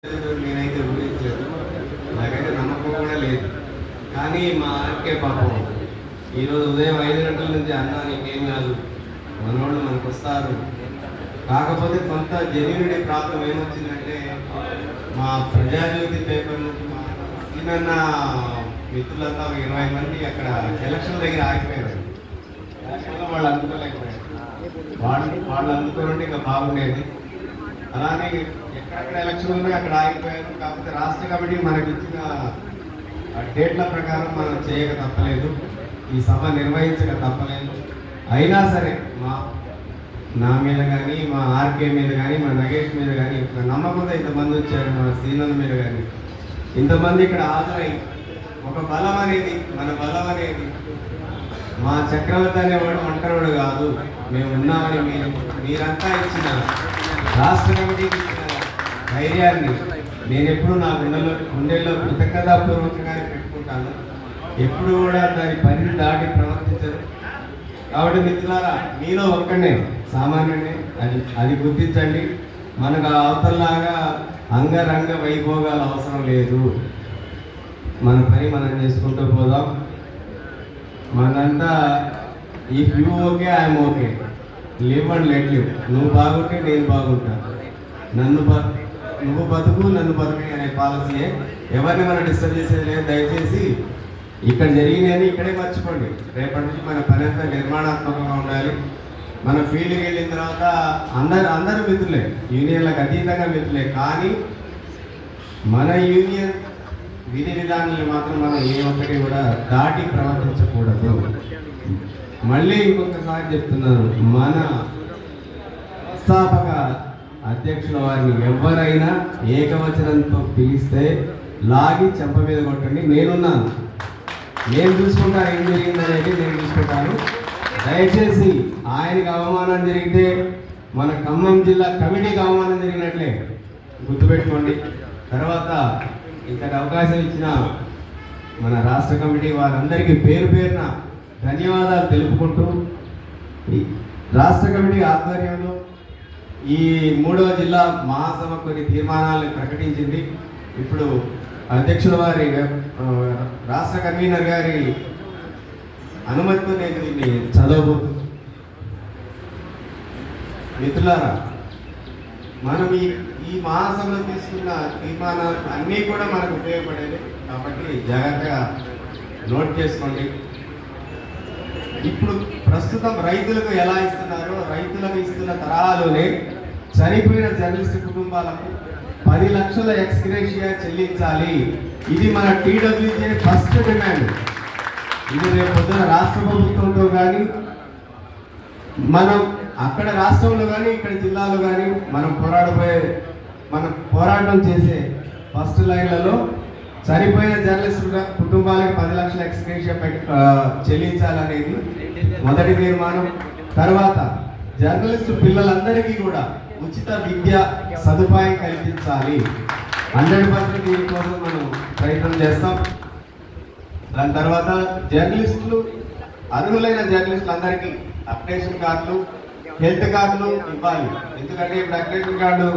నేనైతే ఊహించలేదు, నాకైతే నమ్మకం కూడా లేదు. కానీ మా ఆర్కే పాపం ఈరోజు ఉదయం 5 గంటల నుంచి అన్నా నీకేం కాదు, మనోళ్ళు మనకు వస్తారు. కాకపోతే కొంత జెన్యూనిటీ ప్రాబ్లం ఏమొచ్చిందంటే మా ప్రజాజ్యోతి పేపర్ నుంచి మా సీనన్న మిత్రులంతా 20 మంది అక్కడ ఎలక్షన్ దగ్గర ఆగిపోయారు. ఎలక్షన్లో వాళ్ళు అందుకోలేకపోయారు. వాళ్ళు అందుకోనంటే ఇంకా బాగుండేది. అలానే ఎక్కడెక్కడ ఎలక్షన్ ఉన్నాయో అక్కడ ఆగిపోయారు. కాకపోతే రాష్ట్ర కమిటీ మనకి ఇచ్చిన డేట్ల ప్రకారం మనం చేయక తప్పలేదు, ఈ సభ నిర్వహించక తప్పలేదు. అయినా సరే నా మీద కానీ, మా ఆర్కే మీద కానీ, మా నగేష్ మీద కానీ నమ్మకంతో ఇంతమంది వచ్చారు, మా సీనల్ మీద కానీ ఇంతమంది ఇక్కడ హాజరై ఒక బలం అనేది, మన బలం అనేది మా చక్రవర్తి అనేవాడు ఒంటరివాడు కాదు, మేము ఉన్నామని మీరంతా ఇచ్చిన రాష్ట్ర కమిటీకి ఇచ్చిన ధైర్యాన్ని నేను ఎప్పుడు నా గుండెల్లో కృతజ్ఞతాపూర్వకంగానే పెట్టుకుంటాను. ఎప్పుడు కూడా దాని పరిధి దాటి ప్రవర్తించరు. కాబట్టి మిత్రులారా, మీలో ఒక్కడే సామాన్యుడే, అది గుర్తించండి. మనకు అవతల్లాగా అంగరంగ వైభోగాలు అవసరం లేదు. మన పని మనం చేసుకుంటూ పోదాం. మనంతా if you okay I'm okay, live and let live. నువ్వు బాగుంటే నేను బాగుంటా, నువ్వు బతుకు నన్ను బతుకు అనే పాలసీయే. ఎవరిని మనం డిస్టర్బ్ చేసేది లేదు. దయచేసి ఇక్కడ జరిగినవి ఇక్కడే మర్చిపోండి. రేపటి నుంచి మన పని అంతా నిర్మాణాత్మకంగా ఉండాలి. మన ఫీల్డ్కి వెళ్ళిన తర్వాత అందరూ మిత్రులే, యూనియన్లకు అతీతంగా మిత్రులే. కానీ మన యూనియన్ విధి విధానాన్ని మాత్రం మనం ఏ ఒక్కటి కూడా దాటి ప్రవర్తించకూడదు. మళ్ళీ ఇంకొకసారి చెప్తున్నాను, మన వ్యవస్థాపక అధ్యక్షుల వారిని ఎవరైనా ఏకవచనంతో పిలిస్తే లాగి చెంప మీద కొట్టండి. నేనున్నాను, నేను చూసుకుంటాను, ఏం జరిగిందనేది నేను చూసుకుంటాను. దయచేసి ఆయనకి అవమానం జరిగితే మన ఖమ్మం జిల్లా కమిటీకి అవమానం జరిగినట్లే గుర్తుపెట్టుకోండి. తర్వాత ఇంతటి అవకాశం ఇచ్చిన మన రాష్ట్ర కమిటీ వారందరికీ పేరు పేరున ధన్యవాదాలు తెలుపుకుంటూ, రాష్ట్ర కమిటీ ఆధ్వర్యంలో ఈ 3వ జిల్లా మహాసభ కొన్ని తీర్మానాలను ప్రకటించింది. ఇప్పుడు అధ్యక్షుల వారి రాష్ట్ర కన్వీనర్ గారి అనుమతితో నేను దీన్ని చదవబోతున్నాను. మిత్రులారా, మనం ఈ మహాసభలో తీసుకున్న తీర్మానాలు అన్నీ కూడా మనకు ఉపయోగపడేవి. కాబట్టి జాగ్రత్తగా నోట్ చేసుకోండి. ఇప్పుడు ప్రస్తుతం రైతులకు ఎలా ఇస్తున్నారో, రైతులకు ఇస్తున్న తరహాలోనే చనిపోయిన జర్నలిస్ట్ కుటుంబాలకు 10 లక్షల ఎక్స్గ్రేషియా చెల్లించాలి. ఇది మన టీడబ్ల్యూజే ఫస్ట్ డిమాండ్. ఇది రేపు పొద్దున రాష్ట్ర ప్రభుత్వంతో కానీ, మనం అక్కడ రాష్ట్రంలో కానీ ఇక్కడ జిల్లాలో కానీ మనం పోరాటం చేసే ఫస్ట్ లైన్లలో చనిపోయిన జర్నలిస్ట్ కుటుంబాలకు 10 లక్షల ఎక్స్గ్రేషియా చెల్లించాలనేది మొదటి తీర్మానం. తర్వాత జర్నలిస్టు పిల్లలందరికీ కూడా ఉచిత విద్య సదుపాయం కల్పించాలి. 100% దీనికోసం మనం ప్రయత్నం చేస్తాం. దాని తర్వాత అర్హులైన జర్నలిస్టులందరికీ అప్డేషన్ కార్డులు, హెల్త్ కార్డులు ఇవ్వాలి. ఎందుకంటే ఇప్పుడు అప్డేషన్ కార్డు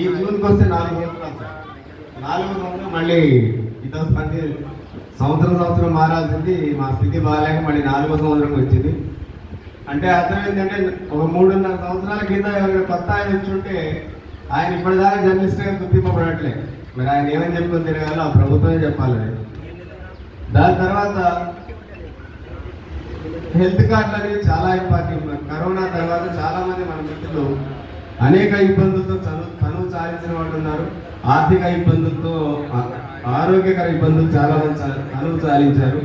ఈ జూన్కి వస్తే 4 రోజులు, 4 రోజులు మళ్ళీ ఇదో పని సంవత్సరం మారాల్సింది. మా స్థితి బాగాలేక మళ్ళీ 4వ సంవత్సరం వచ్చింది. అంటే అర్థం ఏంటంటే ఒక 3.5 సంవత్సరాల కింద ఎవరైనా కొత్త ఆయన వచ్చుంటే ఆయన ఇప్పటిదాకా జర్నలిస్ట్గా గుర్తింపబడట్లే. మరి ఆయన ఏమని చెప్పుకొని తిరగాలో ఆ ప్రభుత్వమే చెప్పాలి. దాని తర్వాత హెల్త్ కార్డులు అనేవి చాలా ఇంపార్టెంట్. కరోనా తర్వాత చాలామంది మన మిత్రులు అనేక ఇబ్బందులతో చనువు సాధించిన వాళ్ళు ఉన్నారు. ఆర్థిక ఇబ్బందులతో, ఆరోగ్యకర ఇబ్బందులు చాలా మంది చనువు సాధించారు.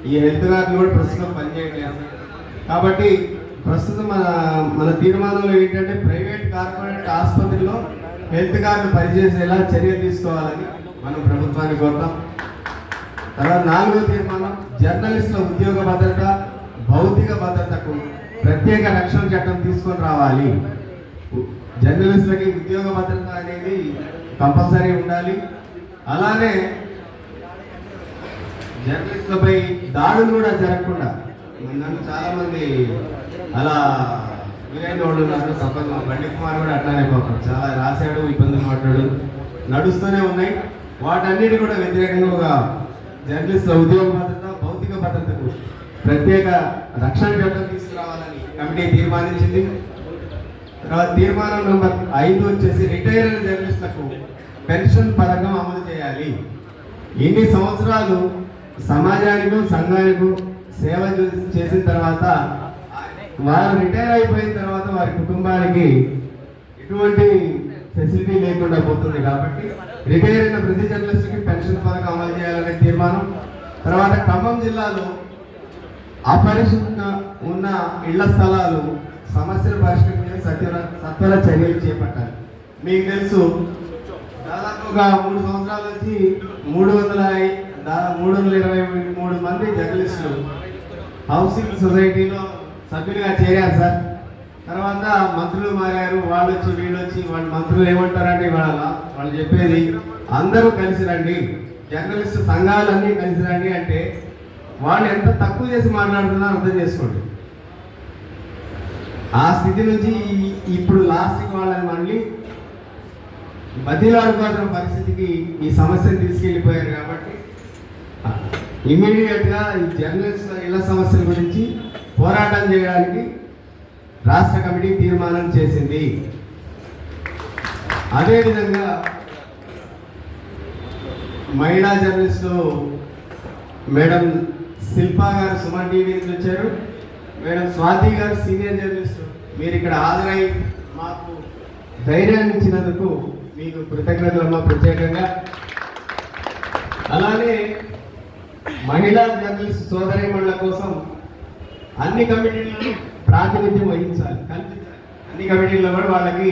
ఈ హెల్త్ కార్డులు కూడా ప్రస్తుతం పనిచేయట్లేదు. కాబట్టి ప్రస్తుతం మన తీర్మానంలో ఏంటంటే ప్రైవేట్ కార్పొరేట్ ఆసుపత్రిలో హెల్త్ కార్డు పనిచేసేలా చర్యలు తీసుకోవాలని మనం ప్రభుత్వాన్ని కోరుతాం. తర్వాత 4వ తీర్మానం, జర్నలిస్టుల ఉద్యోగ భద్రత, భౌతిక భద్రతకు ప్రత్యేక రక్షణ చట్టం తీసుకొని రావాలి. జర్నలిస్టులకి ఉద్యోగ భద్రత అనేది కంపల్సరీ ఉండాలి. అలానే జర్నలిస్టులపై దాడులు కూడా జరగకుండా, నన్ను చాలా మంది అలా వీరేంద్ర వాళ్ళు ఉన్నారు, బండి కుమార్ కూడా అట్లానే పాపం చాలా రాశాడు, ఇబ్బందులు పడ్డాడు. నడుస్తూనే ఉన్నాయి. వాటన్నిటి కూడా వ్యతిరేకంగా ఒక జర్నలిస్టుల ఉద్యోగ భద్రత, భౌతిక భద్రతకు ప్రత్యేక రక్షణ చట్టం తీసుకురావాలని కమిటీ తీర్మానించింది. తర్వాత తీర్మానం నెంబర్ 5 వచ్చేసి రిటైర్ అయిన జర్నలిస్టులకు పెన్షన్ పథకం అమలు చేయాలి. ఇన్ని సంవత్సరాలు సమాజానికి సంఘానికి సేవ చేసిన తర్వాత వారు రిటైర్ అయిపోయిన తర్వాత వారి కుటుంబానికి ఎటువంటి ఫెసిలిటీ లేకుండా పోతుంది. కాబట్టి రిటైర్ అయిన ప్రతి జర్నలిస్ట్కి పెన్షన్ పథకం అమలు చేయాలనే తీర్మానం. తర్వాత ఖమ్మం జిల్లాలో అపరిశుభ్రంగా ఉన్న ఇళ్ల స్థలాలు సమస్యలు పరిష్కరించే సత్వర చర్యలు చేపట్టాలి. మీకు తెలుసు, దాదాపుగా 3 సంవత్సరాల నుంచి 323 మంది జర్నలిస్టులు హౌసింగ్ సొసైటీలో సభ్యులుగా చేరారు సార్. తర్వాత మంత్రులు మారారు, వాళ్ళు వచ్చి వీళ్ళు వచ్చి, వాళ్ళు మంత్రులు ఏమంటారంటే వాళ్ళు చెప్పేది అందరూ కలిసి రండి, జర్నలిస్టు సంఘాలన్నీ కలిసి రండి అంటే వాళ్ళు ఎంత తక్కువ చేసి మాట్లాడుతున్నారో అర్థం చేసుకోండి. ఆ స్థితి నుంచి ఇప్పుడు లాస్ట్కి వాళ్ళని మళ్ళీ బదిలాడుకోవాల్సిన పరిస్థితికి ఈ సమస్యను తీసుకెళ్ళిపోయారు. కాబట్టి ఇమీడియట్గా ఈ జర్నలిస్ట్ ఇళ్ల సమస్యల గురించి పోరాటం చేయడానికి రాష్ట్ర కమిటీ తీర్మానం చేసింది. అదేవిధంగా మహిళా జర్నలిస్టు మేడం శిల్పా గారు సుమన్ టీవీ నుంచి వచ్చారు. మేడం స్వాతి గారు సీనియర్ జర్నలిస్టు, మీరు ఇక్కడ హాజరై మాకు ధైర్యాన్ని ఇచ్చినందుకు మీకు కృతజ్ఞతలమ్మ ప్రత్యేకంగా. అలానే మహిళా జర్నలిస్ట్ సోదరీమణుల కోసం అన్ని కమిటీలను ప్రాతినిధ్యం వహించాలి, అన్ని కమిటీల్లో కూడా వాళ్ళకి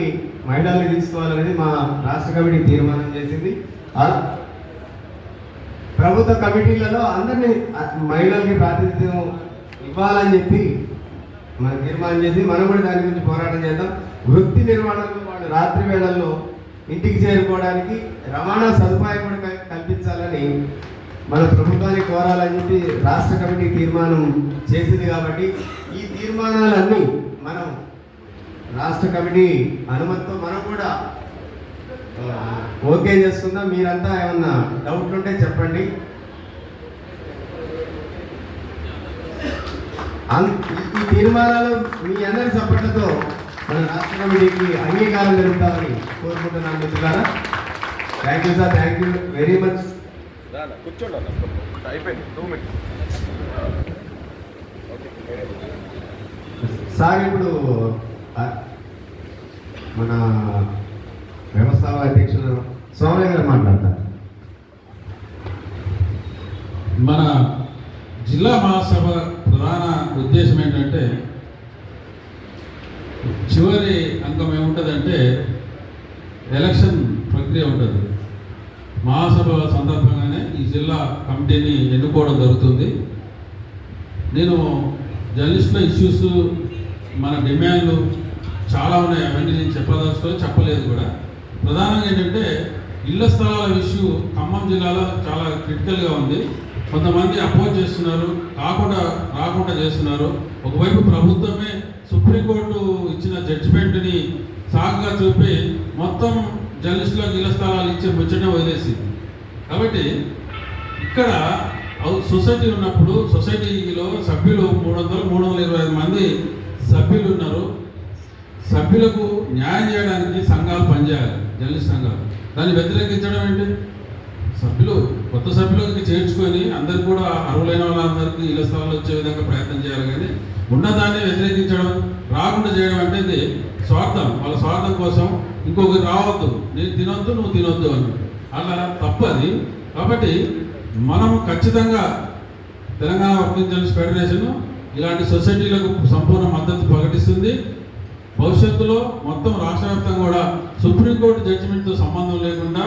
మహిళల్ని తీసుకోవాలనేది మా రాష్ట్ర కమిటీ తీర్మానం చేసింది. ప్రభుత్వ కమిటీలలో అందరినీ మహిళలకి ప్రాతినిధ్యం ఇవ్వాలని చెప్పి మనం తీర్మానం చేసి మనం కూడా దాని గురించి పోరాటం చేద్దాం. వృత్తి నిర్వహణలో వాళ్ళు రాత్రి వేళల్లో ఇంటికి చేరుకోవడానికి రవాణా సదుపాయం కూడా కల్పించాలని మన ప్రభుత్వానికి కోరాలని చెప్పి రాష్ట్ర కమిటీ తీర్మానం చేసింది. కాబట్టి ఈ తీర్మానాలన్నీ మనం రాష్ట్ర కమిటీ అనుమతితో మనం కూడా ఓకే చేసుకుందాం. మీరంతా ఏమన్నా డౌట్లు ఉంటే చెప్పండి. ఈ తీర్మానాలు మీ అందరి సపోర్ట్లతో మన రాష్ట్ర కమిటీకి అంగీకారం జరుగుతామని కోరుకుంటున్నాను మిత్రులారా. Thank you sir, thank you very much. Sir ఇప్పుడు మన వ్యవస్థాపక అధ్యక్షులు సోమయ్య గారు మాట్లాడతారు. మన జిల్లా మహాసభ ప్రధాన ఉద్దేశం ఏంటంటే, చివరి అంకం ఏముంటుందంటే ఎలక్షన్ ప్రక్రియ ఉంటుంది. మహాసభ సందర్భంగానే ఈ జిల్లా కమిటీని ఎన్నుకోవడం జరుగుతుంది. నేను జర్నలిస్టుల ఇష్యూస్, మన డిమాండ్లు చాలా ఉన్నాయి, అవన్నీ నేను చెప్పలేదు కూడా. ప్రధానంగా ఏంటంటే ఇళ్ల స్థలాల ఇష్యూ ఖమ్మం జిల్లాలో చాలా క్రిటికల్గా ఉంది. కొంతమంది అపోజ్ చేస్తున్నారు, రాకుండా చేస్తున్నారు. ఒకవైపు ప్రభుత్వమే సుప్రీంకోర్టు ఇచ్చిన జడ్జిమెంట్ని సాగుగా చూపి మొత్తం జర్నలిస్టులకు ఇళ్ల స్థలాలు ఇచ్చే ముచ్చటనే వదిలేసింది. కాబట్టి ఇక్కడ సొసైటీ ఉన్నప్పుడు సొసైటీలో సభ్యులు 325 మంది సభ్యులు ఉన్నారు. సభ్యులకు న్యాయం చేయడానికి సంఘాలు పనిచేయాలి, జర్నలిస్ట్ సంఘాలు. దాన్ని వ్యతిరేకించడం ఏంటి? కొత్త సభ్యులకి చేర్చుకొని అందరికి కూడా అర్హులైన వాళ్ళందరికీ ఇళ్ల స్థలాలు వచ్చే విధంగా ప్రయత్నం చేయాలి. కానీ ఉన్నదాన్ని వ్యతిరేకించడం, రాకుండా చేయడం అంటే స్వార్థం. వాళ్ళ స్వార్థం కోసం ఇంకొకరు రావద్దు, నేను తినొద్దు, నువ్వు తినొద్దు అని, అలా తప్పది. కాబట్టి మనం ఖచ్చితంగా తెలంగాణ వర్కింగ్ జర్నలిస్ట్ ఫెడరేషన్ ఇలాంటి సొసైటీలకు సంపూర్ణ మద్దతు ప్రకటిస్తుంది. భవిష్యత్తులో మొత్తం రాష్ట్ర వ్యాప్తంగా కూడా సుప్రీంకోర్టు జడ్జిమెంట్తో సంబంధం లేకుండా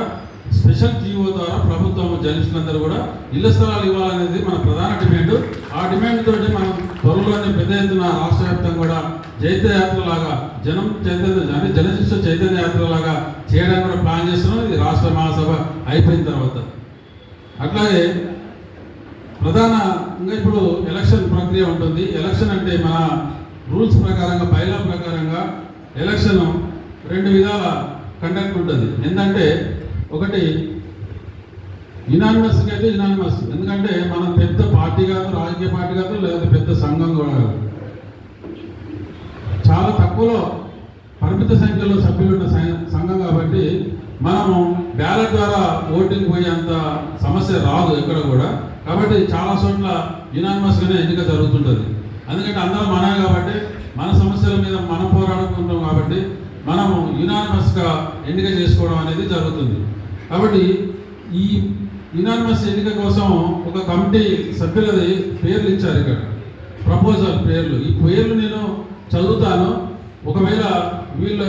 స్పెషల్ జీవో ద్వారా ప్రభుత్వం జర్నలిస్టులందరూ కూడా ఇళ్ల స్థలాలు ఇవ్వాలనేది మన ప్రధాన డిమాండ్. ఆ డిమాండ్ తోటి మనం త్వరలోనే పెద్ద ఎత్తున రాష్ట్ర వ్యాప్తంగా కూడా చైత్యయాత్రలాగా జనశిక్ష చైతన్య యాత్రలాగా చేయడానికి కూడా ప్లాన్ చేస్తున్నాం. ఇది రాష్ట్ర మహాసభ అయిపోయిన తర్వాత. అట్లాగే ప్రధానంగా ఇప్పుడు ఎలక్షన్ ప్రక్రియ ఉంటుంది. ఎలక్షన్ అంటే మన రూల్స్ ప్రకారంగా, బైలా ప్రకారంగా ఎలక్షన్ 2 విధాల కండక్ట్ ఉంటుంది. ఏంటంటే ఒకటి యునానిమస్కి అయితే యునానిమస్, ఎందుకంటే మనం పెద్ద పార్టీ కాదు, రాజకీయ పార్టీ కాదు, లేదా పెద్ద సంఘం కూడా కాదు. చాలా తక్కువలో పరిమిత సంఖ్యలో సభ్యులున్న సంఘం కాబట్టి మనము బ్యాలెట్ ద్వారా ఓటింగ్ పోయేంత సమస్య రాదు ఎక్కడ కూడా. కాబట్టి చాలా చోట్ల యునానిమస్గానే ఎన్నిక జరుగుతుంటుంది. ఎందుకంటే అందరం మనమే కాబట్టి మన సమస్యల మీద మనం పోరాడుకుంటాం కాబట్టి మనము యునానిమస్గా ఎన్నిక చేసుకోవడం అనేది జరుగుతుంది. కాబట్టి ఈ యునానిమస్ ఎన్నిక కోసం ఒక కమిటీ సభ్యులది పేర్లు ఇచ్చారు ఇక్కడ, ప్రపోజల్ పేర్లు. ఈ పేర్లు నేను చదువుతాను. ఒకవేళ వీళ్ళు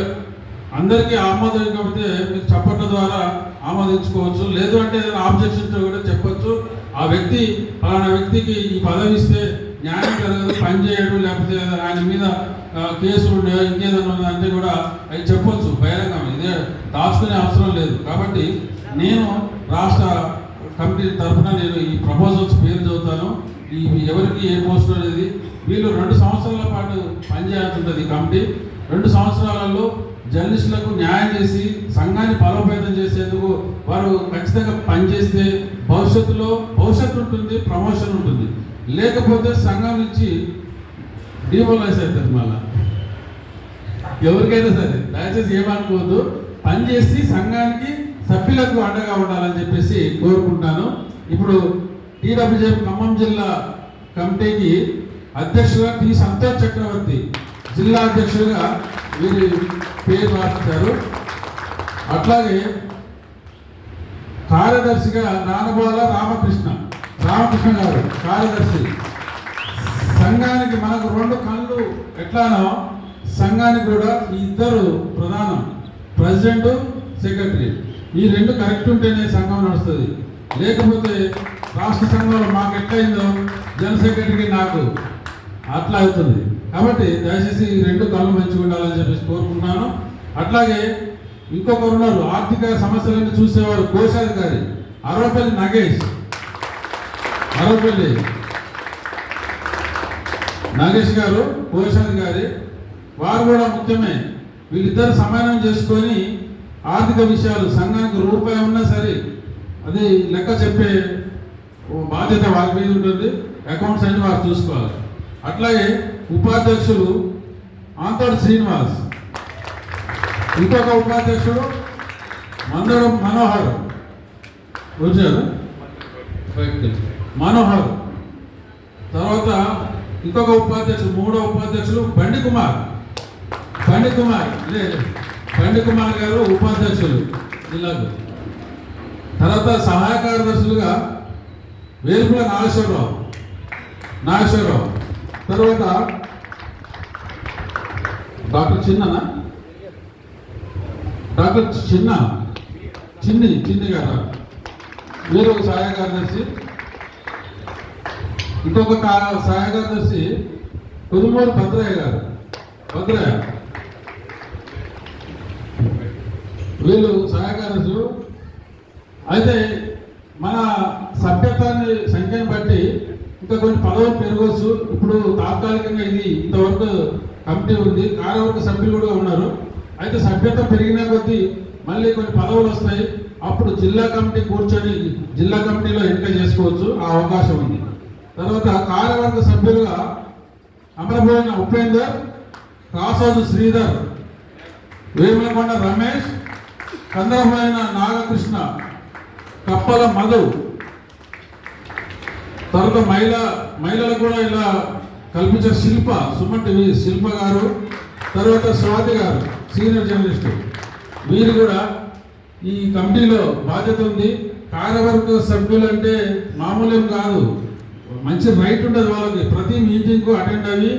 అందరికీ ఆమోదం కాకపోతే మీరు చప్పట్ల ద్వారా ఆమోదించుకోవచ్చు, లేదు అంటే ఏదైనా ఆబ్జెక్షన్స్ కూడా చెప్పొచ్చు. ఆ వ్యక్తి పలానా వ్యక్తికి ఈ పదవి ఇస్తే న్యాయం జరగదు, పనిచేయడు, లేకపోతే ఆయన మీద కేసులు ఇంకేదైనా అంటే కూడా అవి చెప్పొచ్చు బహిరంగం. ఇదే దాచుకునే అవసరం లేదు. కాబట్టి నేను రాష్ట్ర కమిటీ తరఫున నేను ఈ ప్రపోజల్స్ పేరు చదువుతాను. ఈ ఎవరికి ఏ పోస్ట్ అనేది వీళ్ళు 2 సంవత్సరాల పాటు పనిచేయాల్సి ఉంటుంది. ఈ కమిటీ 2 సంవత్సరాలలో జర్నలిస్టులకు న్యాయం చేసి సంఘాన్ని బలోపేతం చేసేందుకు వారు ఖచ్చితంగా పనిచేస్తే భవిష్యత్తు ఉంటుంది, ప్రమోషన్ ఉంటుంది. లేకపోతే సంఘం నుంచి డిమోలైజ్ అవుతుంది. మళ్ళా ఎవరికైనా సరే దయచేసి ఏమనుకోవద్దు, పనిచేసి సంఘానికి సభ్యులకు అండగా ఉండాలని చెప్పేసి కోరుకుంటాను. ఇప్పుడు టీడబ్ల్యూజే ఖమ్మం జిల్లా కమిటీకి అధ్యక్షుగా టి సంతోష్ చక్రవర్తి, జిల్లా అధ్యక్షుడిగా వీరి పేరు రాశారు. అట్లాగే కార్యదర్శిగా నానబాల రామకృష్ణ గారు కార్యదర్శి. సంఘానికి మనకు 2 కళ్ళు ఎట్లానో సంఘానికి కూడా ఈ 2 ప్రధానం, ప్రెసిడెంట్, సెక్రటరీ. ఈ 2 కరెక్ట్ ఉంటేనే సంఘం నడుస్తుంది. లేకపోతే రాష్ట్ర సంఘంలో మాకు ఎట్లయిందో జనరల్ సెక్రటరీకి నాకు అట్లా అవుతుంది. కాబట్టి దయచేసి ఈ 2 కళ్ళు మంచిగా ఉండాలని చెప్పేసి కోరుకుంటున్నాను. అట్లాగే ఇంకొకరు ఉన్నారు, ఆర్థిక సమస్యలన్నీ చూసేవారు, కోశాధికారి అరవపల్లి నాగేష్ గారు కోశాధికారి. వారు కూడా ముఖ్యమే. వీళ్ళిద్దరు సమన్వయం చేసుకొని ఆర్థిక విషయాలు సంఘానికి రూపాయి ఉన్నా సరే అది లెక్క చెప్పే బాధ్యత వారి మీద ఉంటుంది. అకౌంట్స్ అన్ని వారు చూసుకోవాలి. అట్లాగే ఉపాధ్యక్షులు ఆంతోడు శ్రీనివాస్, ఇంకొక ఉపాధ్యక్షుడు మందడం మనోహర్, తర్వాత ఇంకొక ఉపాధ్యక్షుడు, 3వ ఉపాధ్యక్షులు బండి కుమార్ గారు ఉపాధ్యక్షులు జిల్లాకు. తర్వాత సహాయ కార్యదర్శులుగా వేల్పుల నాగేశ్వరరావు, తర్వాత డాక్టర్ చిన్ని గారు, వీరు ఒక సహాయ కార్యదర్శి. ఇంకొక సహాయ కార్యదర్శి కుదుమూరు భద్రయ్య, వీళ్ళు సహాయ కార్యదర్శులు. అయితే మన సభ్యత్వాన్ని సంఖ్యను బట్టి ఇంకా కొన్ని పదవులు పెరగవచ్చు. ఇప్పుడు తాత్కాలికంగా ఇది ఇంతవరకు కమిటీ ఉంది, కార్యవర్గ సభ్యులు కూడా ఉన్నారు. అయితే సభ్యత్వం పెరిగిన కొద్దీ మళ్ళీ కొన్ని పదవులు వస్తాయి. అప్పుడు జిల్లా కమిటీ కూర్చొని జిల్లా కమిటీలో ఎన్నిక చేసుకోవచ్చు, ఆ అవకాశం ఉంది. తర్వాత కార్యవర్గ సభ్యులుగా అమరబోయిన ఉపేందర్, కాసోజు శ్రీధర్, వేమలకొండ రమేష్, కందరబోయిన నాగకృష్ణ, కప్పల మధు. తర్వాత మహిళలకు కూడా ఇలా కల్పించారు. సుమన్ శిల్ప గారు, తర్వాత స్వాతి గారు సీనియర్ జర్నలిస్టు. వీరు కూడా ఈ కమిటీలో బాధ్యత ఉంది. కార్యవర్గ సభ్యులు అంటే మామూలు కాదు, మంచి రైట్ ఉంటుంది వాళ్ళకి. ప్రతి మీటింగ్కు అటెండ్ అయ్యి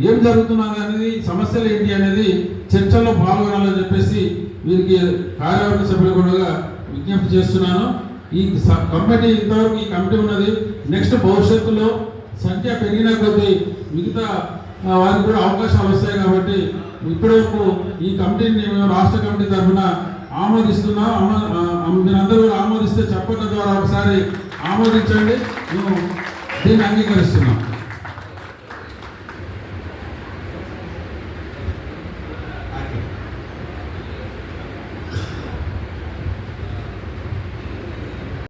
ఏం జరుగుతున్నది అనేది, సమస్యలు ఏంటి అనేది చర్చల్లో పాల్గొనాలని చెప్పేసి వీరికి కార్యవర్గ సభ్యులు కూడా విజ్ఞప్తి చేస్తున్నాను. ఈ కమిటీ ఇంతవరకు ఈ కమిటీ ఉన్నది. నెక్స్ట్ భవిష్యత్తులో సంఖ్య పెరిగిన కొద్దీ మిగతా వారికి కూడా అవకాశాలు వస్తాయి. కాబట్టి ఇప్పటివరకు ఈ కమిటీని మేము రాష్ట్ర కమిటీ తరఫున ఆమోదిస్తున్నాం. మీరందరూ కూడా ఆమోదిస్తే చప్పట్ల ద్వారా ఒకసారి ఆమోదించండి. మేము దీన్ని అంగీకరిస్తున్నాం.